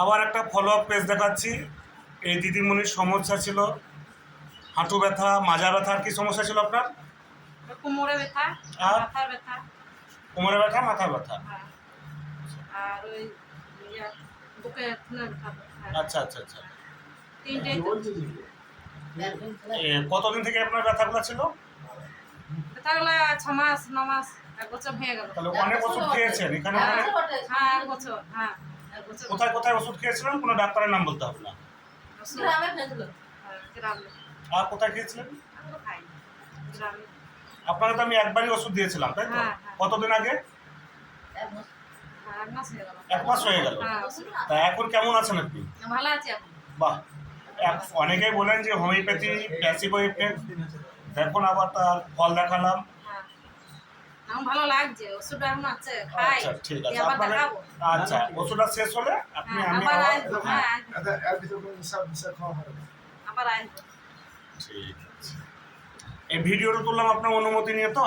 আবার একটা follow up page দেখাচ্ছি। এই দিদিমণির সমস্যা ছিল হাঁটু ব্যথা, মাজা ব্যথা। আর কি সমস্যা ছিল আপনার? কোমরে ব্যথা, আর মাথার ব্যথা। কোমরে ব্যথা, মাথা ব্যথা। হ্যাঁ। আর ওই বুকে ব্যথা। আচ্ছা আচ্ছা আচ্ছা। তিনটে কতদিন থেকে আপনার ব্যথাগুলো ছিল? ব্যথাগুলো 6 মাস 9 মাস 1 বছর হয়ে গেল। তাহলে অনেক ওষুধ খেয়েছেন এখানে ওখানে? হ্যাঁ 1 বছর, হ্যাঁ 1 বছর। কোথায় কোথায় ওষুধ খেয়েছিলেন? কোনো ডাক্তারের নাম বলতে হবে না। গ্রামে খেয়েছিল। হ্যাঁ গ্রামে। আর কোথায় খেয়েছিলেন? আমি তো খাই গ্রামে। আপনাকে তো আমি একবারই ওষুধ দিয়েছিলাম, তাই তো? হ্যাঁ, হ্যাঁ। কতদিন আগে? 1 মাস হয়ে গেল। 1 মাস হয়ে গেল। হ্যাঁ তা এখন কেমন আছেন আপনি? ভালো আছি এখন। বাহ। অনেকেই বলেন যে হোমিওপ্যাথি প্যাসিভ এফেক্ট, দেখুন আবার তার ফল দেখালাম। হ্যাঁ এখন ভালো লাগছে, ওষুধ এখন আছে খাই। আচ্ছা ঠিক আছে, আবার আপনাকে দেখাবো। আচ্ছা ওষুধটা শেষ হলে আপনি হ্যাঁ, আমি আবার আবার আসবো। হ্যাঁ আসবো। আবার আসবো। ঠিক আছে। এই ভিডিওটা তুললাম আপনার অনুমতি নিয়ে তো?